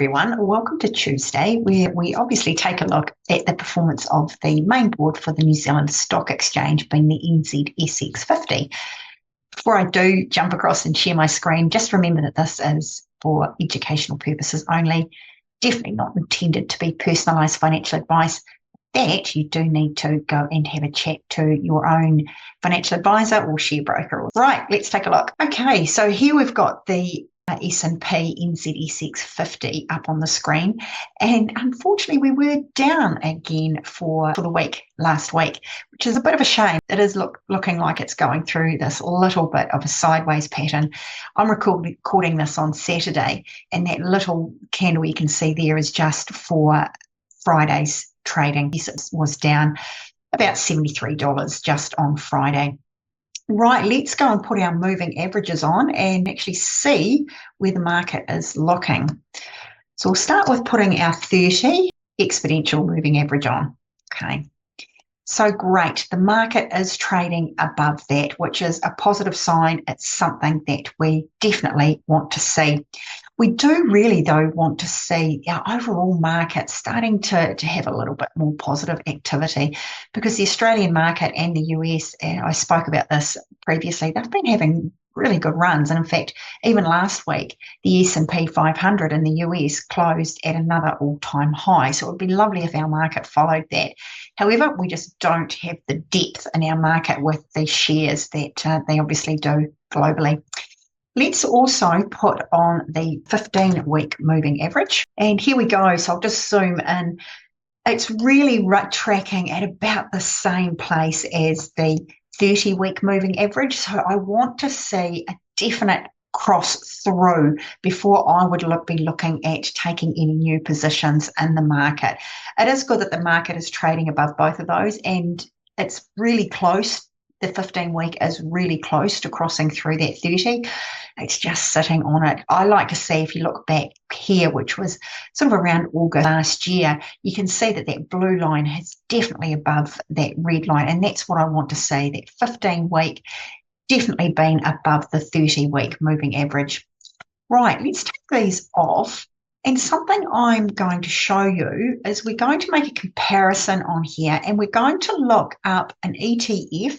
Everyone. Welcome to Tuesday, where we obviously take a look at the performance of the main board for the New Zealand Stock Exchange, being the NZSX50. Before I do jump across and share my screen, just remember that this is for educational purposes only, definitely not intended to be personalised financial advice. That you do need to go and have a chat to your own financial advisor or share broker. Right, let's take a look. Okay, so here we've got the S&P NZSX50 up on the screen, and unfortunately we were down again for the week last week, which is a bit of a shame. It is looking like it's going through this little bit of a sideways pattern. I'm recording this on Saturday, and that little candle you can see there is just for Friday's trading. Yes, it was down about $73 just on Friday. Right, let's go and put our moving averages on and actually see where the market is looking. So we'll start with putting our 30 exponential moving average on. Okay, so great. The market is trading above that, which is a positive sign. It's something that we definitely want to see. We do really, though, want to see our overall market starting to have a little bit more positive activity, because the Australian market and the US, and I spoke about this previously, they've been having really good runs. And in fact, even last week, the S&P 500 in the US closed at another all-time high. So it would be lovely if our market followed that. However, we just don't have the depth in our market with the shares that they obviously do globally. Let's also put on the 15-week moving average. And here we go. So I'll just zoom in. It's really tracking at about the same place as the 30-week moving average. So I want to see a definite cross through before I would be looking at taking any new positions in the market. It is good that the market is trading above both of those, and it's really close. The 15-week is really close to crossing through that 30. It's just sitting on it. I like to see, if you look back here, which was sort of around August last year, you can see that that blue line is definitely above that red line. And that's what I want to see, that 15-week definitely being above the 30-week moving average. Right, let's take these off. And something I'm going to show you is we're going to make a comparison on here, and we're going to look up an ETF,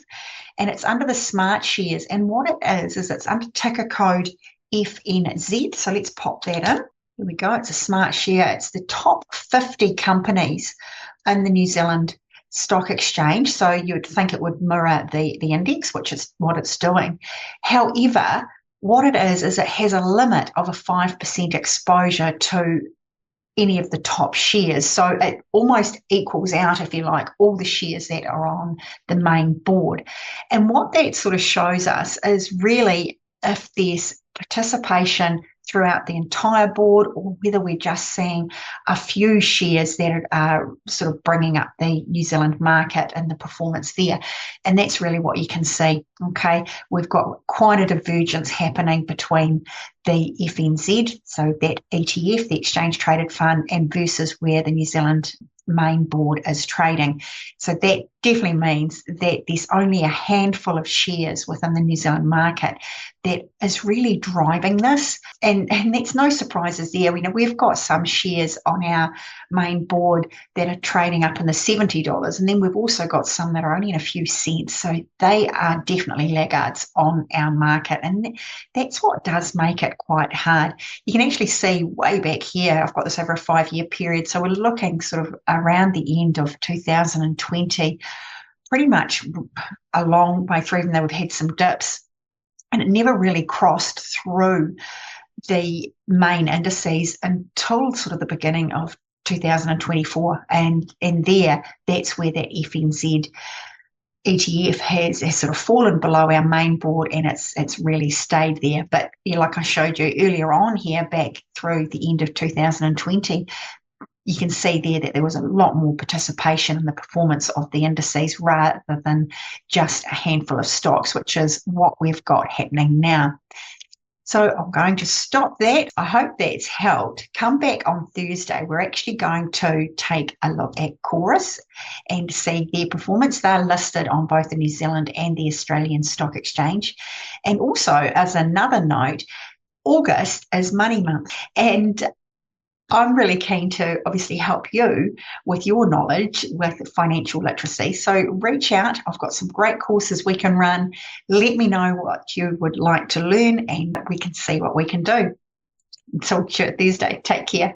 and it's under the smart shares. And what it is it's under ticker code FNZ. So let's pop that in. Here we go. It's a smart share. It's the top 50 companies in the New Zealand Stock Exchange. So you would think it would mirror the index, which is what it's doing. However, what it is it has a limit of a 5% exposure to any of the top shares. So it almost equals out, if you like, all the shares that are on the main board. And what that sort of shows us is really if there's participation throughout the entire board, or whether we're just seeing a few shares that are sort of bringing up the New Zealand market and the performance there. And that's really what you can see. Okay, we've got quite a divergence happening between the FNZ, so that ETF, the Exchange Traded Fund, and versus where the New Zealand main board is trading. So that definitely means that there's only a handful of shares within the New Zealand market that is really driving this. And that's no surprises there. We've got some shares on our main board that are trading up in the $70, and then we've also got some that are only in a few cents. So they are definitely laggards on our market, and that's what does make it quite hard. You can actually see way back here, I've got this over a 5-year period, so we're looking sort of around the end of 2020, pretty much a long way through, even though we've had some dips, and it never really crossed through the main indices until sort of the beginning of 2024, and that's where that FNZ ETF has sort of fallen below our main board, and it's really stayed there. But like I showed you earlier on here, back through the end of 2020, you can see there that there was a lot more participation in the performance of the indices rather than just a handful of stocks, which is what we've got happening now. So I'm going to stop that. I hope that's helped. Come back on Thursday. We're actually going to take a look at Chorus and see their performance. They're listed on both the New Zealand and the Australian Stock Exchange. And also, as another note, August is money month. And I'm really keen to obviously help you with your knowledge with financial literacy. So reach out. I've got some great courses we can run. Let me know what you would like to learn and we can see what we can do. Talk to you Thursday. Take care.